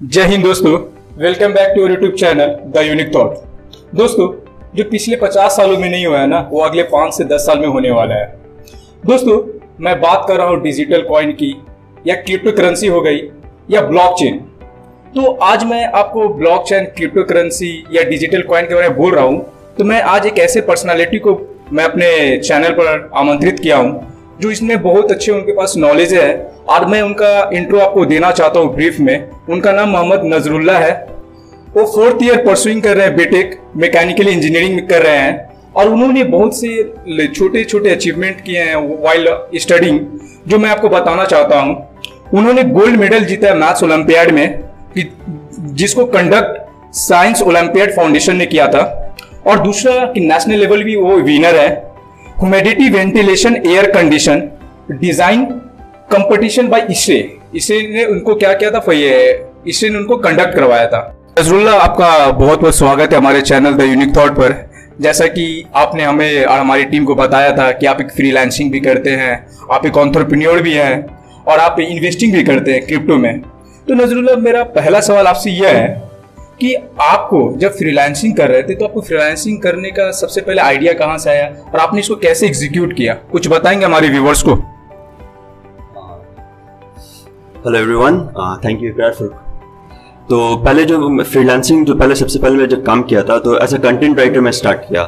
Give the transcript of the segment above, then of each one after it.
जय हिंद दोस्तों, welcome back to your YouTube channel the unique thought. दोस्तों, जो पिछले 50 सालों में नहीं हुआ है ना, वो अगले 5 से 10 साल में होने वाला है। दोस्तों, मैं बात कर रहा हूँ डिजिटल कॉइन की, या क्रिप्टो करेंसी हो गई, या ब्लॉकचेन। तो आज मैं आपको ब्लॉकचेन, क्रिप्टो करेंसी या डिजिटल कॉइन के बारे में बोल रहा हूँ। तो मैं आज एक ऐसे पर्सनालिटी को मैं अपने चैनल पर आमंत्रित किया हूँ जो इसमें बहुत अच्छे उनके पास नॉलेज है, और मैं उनका इंट्रो आपको देना चाहता हूँ ब्रीफ में। उनका नाम मोहम्मद नजरुल्लाह है। वो 4th ईयर परसुइंग कर रहे हैं, बीटेक मैकेनिकल इंजीनियरिंग कर रहे हैं, और उन्होंने बहुत से छोटे छोटे अचीवमेंट किए हैं वाइल स्टडिंग, जो मैं आपको बताना चाहता हूँ। उन्होंने गोल्ड मेडल जीता है मैथ्स ओलंपियाड में, जिसको कंडक्ट साइंस ओलंपियाड फाउंडेशन ने किया था, और दूसरा कि नेशनल लेवल भी वो विनर है। Humidity ventilation air condition design competition by ISHRAE ने उनको क्या किया था, इसरे ने उनको कंडक्ट करवाया था। नजरुल्लाह, आपका बहुत बहुत स्वागत है हमारे चैनल द यूनिक थॉट पर। जैसा कि आपने हमें और हमारी टीम को बताया था कि आप एक फ्रीलांसिंग भी करते हैं, आप एक एंटरप्रेन्योर भी हैं, और आप इन्वेस्टिंग भी करते हैं क्रिप्टो में। तो नजरुल्लाह, मेरा पहला सवाल आपसे यह है कि आपको जब फ्रीलांसिंग कर रहे थे तो आपको फ्रीलांसिंग करने का सबसे पहले आइडिया कहाँ से आया, और आपने इसको कैसे एग्जीक्यूट किया, कुछ बताएंगे हमारे व्यूवर्स को। Hello everyone, thank you for. तो पहले जो फ्रीलांसिंग सबसे पहले मैं जब काम किया था, तो एज अ कंटेंट राइटर मैं स्टार्ट किया।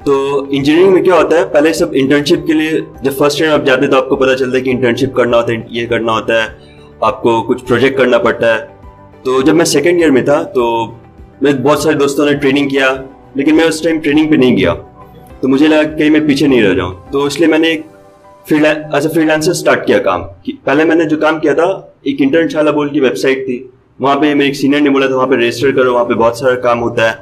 तो इंजीनियरिंग में क्या होता है, पहले सब इंटर्नशिप के लिए जब फर्स्ट ईयर आप जाते हैं तो आपको पता चलता है कि इंटर्नशिप करना होता है, ये करना होता है, आपको कुछ प्रोजेक्ट करना पड़ता है। तो जब मैं सेकेंड ईयर में था तो मैं बहुत सारे दोस्तों ने ट्रेनिंग किया, लेकिन मैं उस टाइम ट्रेनिंग पे नहीं गया। तो मुझे लगा कहीं मैं पीछे नहीं रह जाऊँ, तो इसलिए मैंने एक एज अ फ्रीलांसर स्टार्ट किया काम। पहले मैंने जो काम किया था, एक इंटर्नशाला बोल की वेबसाइट थी, वहाँ पे मेरे एक सीनियर ने बोला था वहाँ पे रजिस्टर करो, वहाँ पे बहुत सारा काम होता है।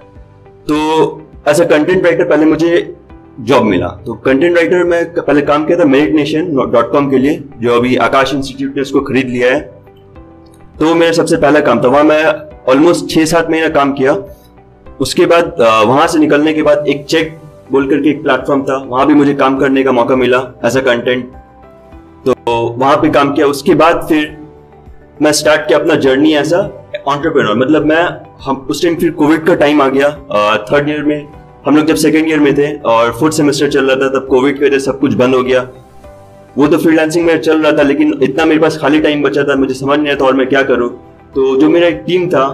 तो एज अ कंटेंट राइटर पहले मुझे जॉब मिला। तो कंटेंट राइटर में पहले काम किया था meritnation.com के लिए, जो अभी आकाश इंस्टीट्यूट ने उसको खरीद लिया है। तो वो मेरा सबसे पहला काम था, वहाँ मैं ऑलमोस्ट 6-7 महीना काम किया। उसके बाद वहाँ से निकलने के बाद एक चेक बोल करके एक प्लेटफॉर्म था, वहाँ भी मुझे काम करने का मौका मिला एज अ कंटेंट। तो वहाँ पे काम किया। उसके बाद फिर मैं स्टार्ट किया अपना जर्नी एज अ एंटरप्रेन्योर। मतलब हम उस टाइम फिर कोविड का टाइम आ गया। 3rd ईयर में हम लोग जब 2nd ईयर में थे और 4th सेमेस्टर चल रहा था, तब कोविड की वजह से सब कुछ बंद हो गया। वो तो फ्रीलांसिंग में चल रहा था, लेकिन इतना मेरे पास खाली टाइम बचा था, मुझे समझ नहीं आया था और मैं क्या करूँ। तो जो मेरा एक टीम था,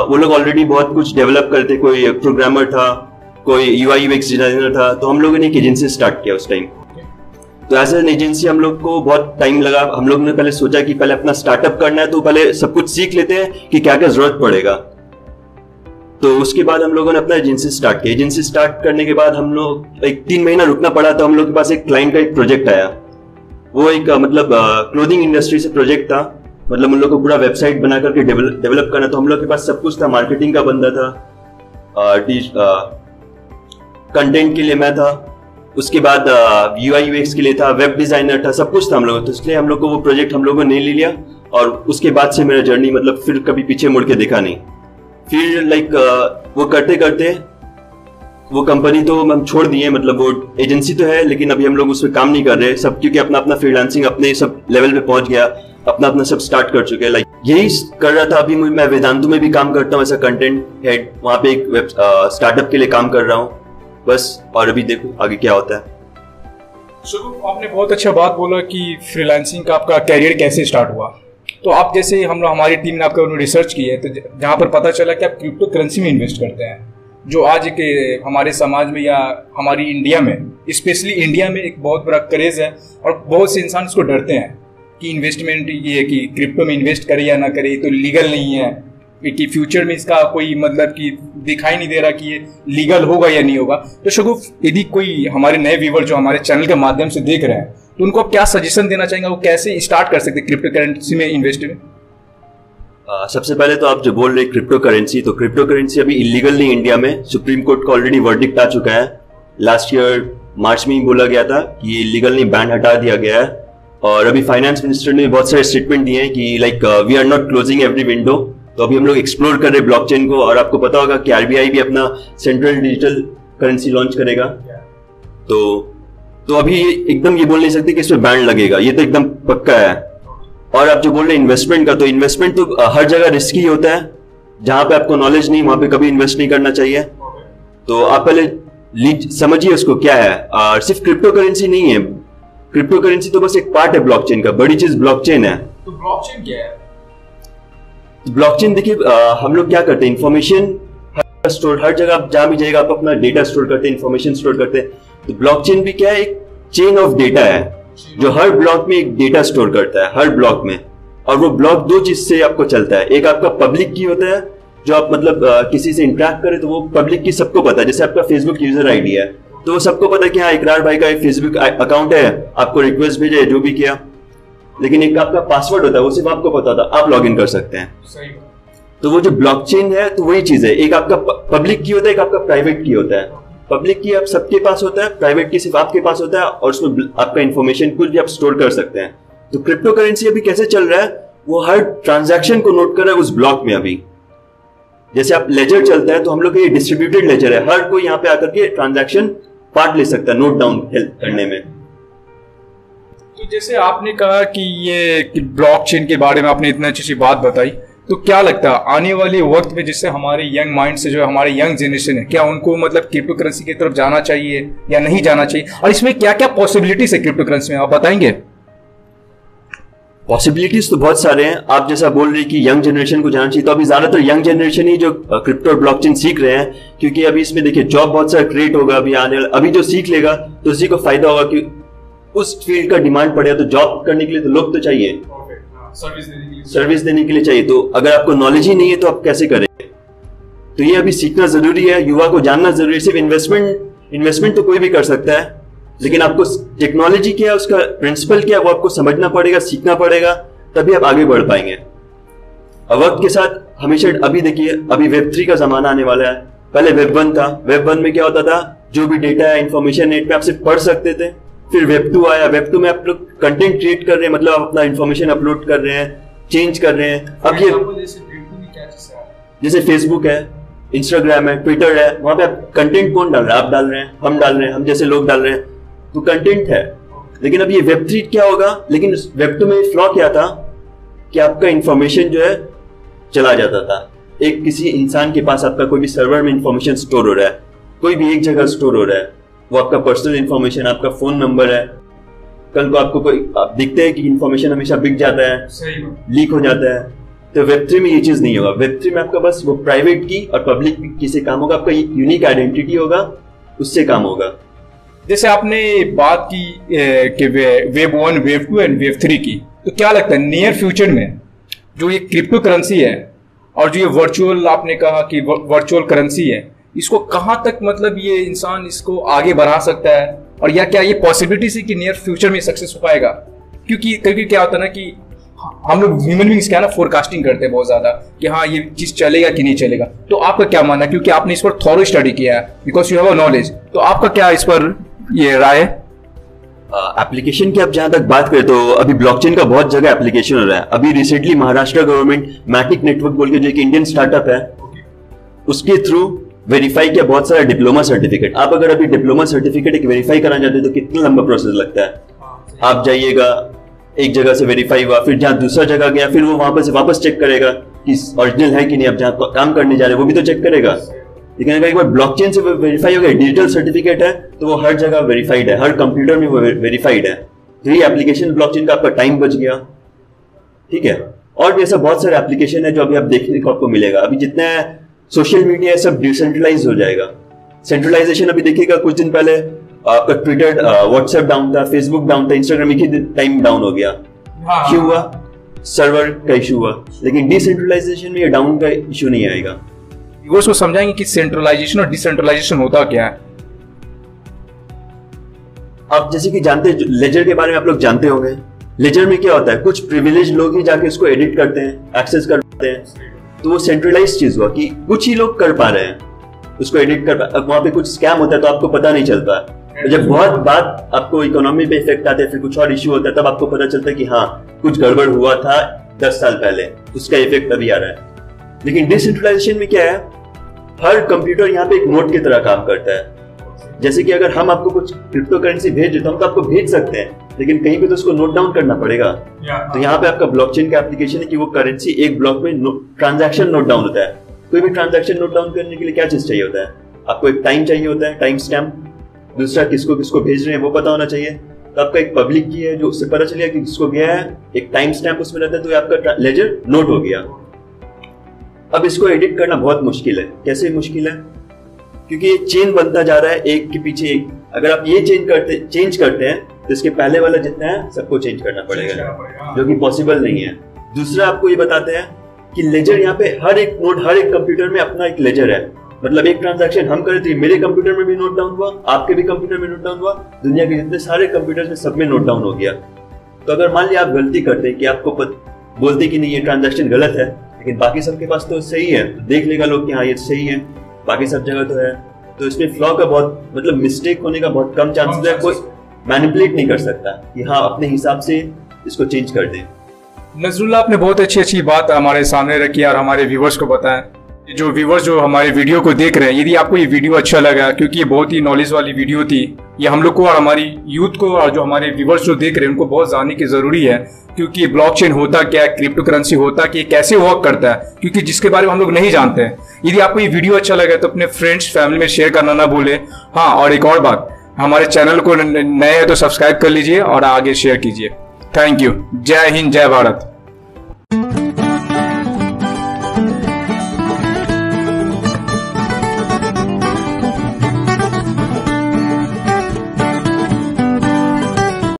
वो लोग ऑलरेडी बहुत कुछ डेवलप करते, कोई प्रोग्रामर था, कोई UI UX डिजाइनर था। तो हम लोगों ने एक एजेंसी स्टार्ट किया उस टाइम। तो एज एन एजेंसी हम लोग को बहुत टाइम लगा। हम लोग ने पहले सोचा कि पहले अपना स्टार्टअप करना है, तो पहले सब कुछ सीख लेते हैं कि क्या क्या जरूरत पड़ेगा। तो उसके बाद हम लोगों ने अपना एजेंसी स्टार्ट किया। एजेंसी स्टार्ट करने के बाद हम लोग 3 महीना रुकना पड़ा। तो हम लोग के पास एक क्लाइंट का एक प्रोजेक्ट आया। वो एक क्लोथिंग इंडस्ट्री से प्रोजेक्ट था। मतलब उन लोग को पूरा वेबसाइट बना करके डेवलप करना। तो हम लोग के पास सब कुछ था, मार्केटिंग का बंदा था, कंटेंट के लिए मैं था, उसके बाद UI UX के लिए था, वेब डिजाइनर था, सब कुछ था हम लोग। तो इसलिए हम लोग को वो प्रोजेक्ट हम लोगों ने ले लिया, और उसके बाद से मेरा जर्नी मतलब फिर कभी पीछे मुड़ के देखा नहीं। फिर वो करते करते वो कंपनी तो हम छोड़ दिए। मतलब वो एजेंसी तो है, लेकिन अभी हम लोग उस पर काम नहीं कर रहे सब, क्योंकि अपना अपना फ्रीलांसिंग अपने सब लेवल पे पहुंच गया, अपना अपना सब स्टार्ट कर चुके हैं। यही कर रहा था। अभी मैं वेदांतु में भी काम करता हूँ ऐसा कंटेंट हेड, वहाँ पे एक वेब स्टार्टअप के लिए काम कर रहा हूँ बस। और अभी देखो आगे क्या होता है। शुभ, आपने बहुत अच्छा बात बोला कि फ्रीलांसिंग का आपका कैरियर कैसे स्टार्ट हुआ। तो आप जैसे हमारी टीम ने आपका रिसर्च की है, तो जहाँ पर पता चला कि आप क्रिप्टो करेंसी में इन्वेस्ट करते हैं, जो आज के हमारे समाज में या हमारी इंडिया में, स्पेशली इंडिया में एक बहुत बड़ा क्रेज है, और बहुत से इंसान इसको डरते हैं कि इन्वेस्टमेंट ये कि क्रिप्टो में इन्वेस्ट करे या ना करे, तो लीगल नहीं है, कि फ्यूचर में इसका कोई मतलब कि दिखाई नहीं दे रहा कि ये लीगल होगा या नहीं होगा। तो शगुफ, यदि कोई हमारे नए व्यूवर जो हमारे चैनल के माध्यम से देख रहे हैं, तो उनको आप क्या सजेशन देना चाहेंगे, वो कैसे स्टार्ट कर सकते हैं क्रिप्टो करेंसी में इन्वेस्ट में? सबसे पहले तो आप जो बोल रहे क्रिप्टो करेंसी, तो क्रिप्टो करेंसी अभी इलीगल नहीं इंडिया में। सुप्रीम कोर्ट का ऑलरेडी वर्डिक्ट आ चुका है। लास्ट ईयर मार्च में ही बोला गया था कि ये लीगल नहीं, बैन हटा दिया गया है। और अभी फाइनेंस मिनिस्टर ने बहुत सारे स्टेटमेंट दिए हैं कि we are not closing every window. तो अभी हम लोग एक्सप्लोर कर रहे हैं ब्लॉकचेन को। और आपको पता होगा कि RBI भी अपना सेंट्रल डिजिटल करेंसी लॉन्च करेगा। तो अभी एकदम ये बोल नहीं सकते कि इस पे बैन लगेगा, ये तो एकदम पक्का है। और आप जो बोल रहे हैं इन्वेस्टमेंट का, तो इन्वेस्टमेंट तो हर जगह रिस्की होता है। जहां पे आपको नॉलेज नहीं वहां पे कभी इन्वेस्ट नहीं करना चाहिए। तो आप पहले समझिए उसको क्या है। और सिर्फ क्रिप्टो करेंसी नहीं है, क्रिप्टो करेंसी तो बस एक पार्ट है ब्लॉकचेन का, बड़ी चीज ब्लॉकचेन है। तो ब्लॉकचेन क्या है? ब्लॉकचेन देखिए, हम लोग क्या करते हैं, इंफॉर्मेशन स्टोर, हर जगह आप जहां भी जाएगा आप अपना डेटा स्टोर करते हैं, इंफॉर्मेशन स्टोर करते हैं। तो ब्लॉकचेन भी क्या है, एक चेन ऑफ डेटा है जो हर ब्लॉक में एक डेटा स्टोर करता है, हर ब्लॉक में। और वो ब्लॉक दो चीज से आपको चलता है, एक आपका पब्लिक की होता है, जो आप मतलब किसी से इंटरेक्ट करें तो वो पब्लिक की सबको पता है। जैसे आपका फेसबुक यूजर आईडी है तो वो सबको पता है कि हाँ इकरार भाई का एक फेसबुक अकाउंट है, आपको रिक्वेस्ट भेजे जो भी किया। लेकिन एक आपका पासवर्ड होता है, वो सिर्फ आपको पता होता है, आप लॉग इन कर सकते हैं। सही। तो वो जो ब्लॉकचेन है तो वही चीज है, एक आपका पब्लिक की होता है, एक आपका प्राइवेट की होता है। पब्लिक की आप सबके पास होता है, प्राइवेट की सिर्फ आपके पास होता है, और उसमें आपका इंफॉर्मेशन कुछ भी आप स्टोर कर सकते हैं। तो क्रिप्टो करेंसी अभी कैसे चल रहा है, वो हर ट्रांजैक्शन को नोट कर रहा है उस ब्लॉक में। अभी जैसे आप लेजर चलता है तो हम लोग ये डिस्ट्रीब्यूटेड लेजर है, हर कोई यहाँ पे आकर के ट्रांजैक्शन पार्ट ले सकता है नोट डाउन करने में। तो जैसे आपने कहा कि ये ब्लॉकचेन के बारे में आपने इतनी अच्छी सी बात बताई, तो क्या लगता है आने वाले वक्त में जिससे हमारे यंग माइंड से जो हमारे यंग जनरेशन है, क्या उनको मतलब क्रिप्टो करेंसी की तरफ जाना चाहिए या नहीं जाना चाहिए, और इसमें क्या क्या पॉसिबिलिटीज है क्रिप्टो करेंसी में, आप बताएंगे? पॉसिबिलिटीज तो बहुत सारे हैं। आप जैसा बोल रहे हैं कि यंग जनरेशन को जाना चाहिए, तो अभी ज्यादातर यंग जनरेशन ही जो क्रिप्टो और ब्लॉकचेन सीख रहे हैं, क्योंकि अभी इसमें देखिए जॉब बहुत सारा क्रिएट होगा अभी आने वाला। अभी जो सीख लेगा तो उसी को फायदा होगा कि उस फील्ड का डिमांड पड़ेगा, तो जॉब करने के लिए तो लोग तो चाहिए, सर्विस देने के लिए चाहिए। तो अगर आपको नॉलेज ही नहीं है तो आप कैसे करेंगे? तो ये अभी सीखना जरूरी है, युवा को जानना जरूरी है। सिर्फ इन्वेस्टमेंट तो कोई भी कर सकता है, लेकिन आपको टेक्नोलॉजी क्या है, उसका प्रिंसिपल क्या है, वो आपको समझना पड़ेगा, सीखना पड़ेगा, तभी आप आगे बढ़ पाएंगे। और वक्त के साथ हमेशा, अभी देखिए अभी वेब 3 का जमाना आने वाला है। पहले वेब 1 था, वेब 1 में क्या होता था, जो भी डेटा है, इंफॉर्मेशन नेट पे आप सिर्फ पढ़ सकते थे। फिर वेब 2 आया, वेब 2 में आप लोग कंटेंट क्रिएट कर रहे हैं, मतलब आप अपना इंफॉर्मेशन अपलोड कर रहे हैं, चेंज कर रहे हैं। अब ये जैसे फेसबुक है, इंस्टाग्राम है, ट्विटर है, वहां पे आप कंटेंट कौन डाल रहा है? आप डाल रहे हैं, हम डाल रहे हैं, हम जैसे लोग डाल रहे हैं, तो कंटेंट है। लेकिन अब ये वेब 3 क्या होगा, लेकिन वेब 2 में फ्लॉ क्या था कि आपका इंफॉर्मेशन जो है चला जाता था। एक किसी इंसान के पास आपका कोई भी सर्वर में इंफॉर्मेशन स्टोर हो रहा है, कोई भी एक जगह स्टोर हो रहा है, वो आपका पर्सनल इंफॉर्मेशन, आपका फोन नंबर है। कल को आपको कोई आप दिखते हैं कि इंफॉर्मेशन हमेशा बिक जाता है, लीक हो जाता है। तो वेब 3 में ये चीज नहीं होगा। वेब 3 में आपका बस वो प्राइवेट की और पब्लिक की से काम होगा, आपका यूनिक आइडेंटिटी होगा, उससे काम होगा। जैसे आपने बात की कि वेब 1, वेब 2 एंड वेब 3 की, तो क्या लगता है नियर फ्यूचर में जो ये क्रिप्टो करेंसी है और जो ये वर्चुअल, आपने कहा कि वर्चुअल करेंसी है, इसको कहां तक मतलब ये इंसान इसको आगे बढ़ा सकता है, और या क्या ये पॉसिबिलिटी है कि नियर फ्यूचर में सक्सेस हो पाएगा? क्योंकि कभी क्या होता है ना कि हम लोग ह्यूमन बींग्स क्या ना फोरकास्टिंग करते हैं बहुत ज्यादा कि हाँ ये चीज चलेगा कि नहीं चलेगा। तो आपका क्या मानना है, क्योंकि आपने इस पर थॉरो स्टडी किया है, because you have a knowledge, तो आपका क्या इस पर ये राय है? एप्लीकेशन की आप जहां तक बात करें तो अभी ब्लॉकचेन का बहुत जगह एप्लीकेशन हो रहा है। अभी रिसेंटली महाराष्ट्र गवर्नमेंट मैटिक नेटवर्क बोल के जो एक इंडियन स्टार्टअप है, उसके थ्रू वेरीफाई किया बहुत सारा डिप्लोमा सर्टिफिकेट। आप अगर अभी डिप्लोमा सर्टिफिकेट एक वेरीफाई कराना चाहते हैं तो कितना लंबा प्रोसेस लगता है। आप जाइएगा, एक जगह से वेरीफाई हुआ, फिर जहां दूसरा जगह गया, फिर वो वहां पर से वापस चेक करेगा कि ओरिजिनल है कि नहीं। आप जहां काम करने जा रहे हैं वो भी तो चेक करेगा। लेकिन अगर एक बार ब्लॉकचेन से वेरीफाई हो गया, डिजिटल सर्टिफिकेट है, तो वो हर जगह वेरीफाइड है, हर कंप्यूटर में वो वेरीफाइड है। तो ये एप्लीकेशन ब्लॉकचेन का आपका टाइम बच गया, ठीक है। और भी ऐसा बहुत सारे एप्लीकेशन है जो अभी आप देखने को आपको मिलेगा। अभी जितना सोशल मीडिया है सब डिसेंट्रलाइज हो जाएगा। सेंट्रलाइजेशन अभी देखिएगा, कुछ दिन पहले आपका ट्विटर, व्हाट्सएप डाउन था, फेसबुक डाउन था, इंस्टाग्राम एक ही टाइम डाउन हो गया। क्यों हुआ? सर्वर का इशू हुआ। लेकिन डिसेंट्रलाइजेशन में ये डाउन का इशू नहीं आएगा। व्यूअर्स को समझाएंगे कि सेंट्रलाइजेशन और डिसेंट्रलाइजेशन होता क्या है। आप जैसे कि जानते हैं, लेजर के बारे में आप लोग जानते होंगे। लेजर में क्या होता है, कुछ प्रिविलेज लोग ही जाके उसको एडिट करते हैं, एक्सेस कर पाते हैं। तो वो सेंट्रलाइज चीज हुआ कि कुछ ही लोग कर पा रहे हैं उसको एडिट कर। अब वहां पे कुछ स्कैम होता है तो आपको पता नहीं चलता। तो जब बहुत बात आपको इकोनॉमी पे इफेक्ट आते हैं, फिर कुछ और इश्यू होता है, तब आपको पता चलता है कि हाँ कुछ गड़बड़ हुआ था 10 साल पहले, उसका इफेक्ट अभी आ रहा है। लेकिन डिसेंट्रलाइजेशन में क्या है, हर कंप्यूटर यहाँ पे एक नोड की तरह काम करता है। जैसे कि अगर हम आपको कुछ क्रिप्टो करेंसी भेज देते हम तो आपको भेज सकते हैं, लेकिन कहीं पे तो उसको नोट डाउन करना पड़ेगा। तो यहाँ पे आपका ब्लॉकचेन का एप्लीकेशन है कि वो करेंसी एक ब्लॉक में ट्रांजैक्शन नोट डाउन होता है। कोई भी ट्रांजैक्शन नोट डाउन करने के लिए क्या चीज चाहिए होता है? आपको एक टाइम चाहिए होता है, टाइम स्टैम्प। दूसरा किसको किसको भेज रहे हैं वो पता होना चाहिए। तो आपका एक पब्लिक की है जो उससे पता चलेगा कि किसको गया है, एक टाइम स्टैम्प उसमें रहता है, तो आपका लेजर नोट हो गया। अब इसको एडिट करना बहुत मुश्किल है। कैसे मुश्किल है? क्योंकि ये चेन बनता जा रहा है एक के पीछे एक। अगर आप ये चेंज करते हैं तो इसके पहले वाला जितना है सबको चेंज करना पड़ेगा, जो कि पॉसिबल नहीं है। दूसरा आपको ये बताते हैं कि लेजर यहाँ पे हर एक नोड, हर एक कंप्यूटर में अपना एक लेजर है। मतलब एक ट्रांजैक्शन हम करे थे, मेरे कंप्यूटर में भी नोट डाउन हुआ, आपके भी कंप्यूटर में नोट डाउन हुआ, दुनिया के जितने सारे कंप्यूटर में सब में नोट डाउन हो गया। तो अगर मान लिया आप गलती करते कि आपको बोलते कि नहीं ये ट्रांजैक्शन गलत है, लेकिन बाकी सबके पास तो सही है, तो देख लेगा लोग कि हाँ ये सही है, बाकी सब जगह तो है, तो इसमें फ्लॉ का बहुत मतलब मिस्टेक होने का बहुत कम चांसेस है। कोई मैनिपुलेट नहीं कर सकता कि हाँ अपने हिसाब से इसको चेंज कर दे। नजरुल्लाह, आपने बहुत अच्छी बात हमारे सामने रखी और हमारे व्यूवर्स को बताया। जो व्यूवर्स जो हमारे वीडियो को देख रहे हैं, यदि आपको ये वीडियो अच्छा लगा, क्योंकि ये बहुत ही नॉलेज वाली वीडियो थी, ये हम लोग को और हमारी यूथ को और जो हमारे व्यूवर्स जो देख रहे हैं उनको बहुत जानने की जरूरी है। क्योंकि ब्लॉकचेन होता क्या है, क्रिप्टो करेंसी होता कि कैसे वर्क करता है, क्योंकि जिसके बारे में हम लोग नहीं जानते हैं। यदि आपको ये वीडियो अच्छा लगा तो अपने फ्रेंड्स फैमिली में शेयर करना ना भूलें। हाँ, और एक और बात, हमारे चैनल को नए है तो सब्सक्राइब कर लीजिए और आगे शेयर कीजिए। Thank you. जय हिंद, जय भारत।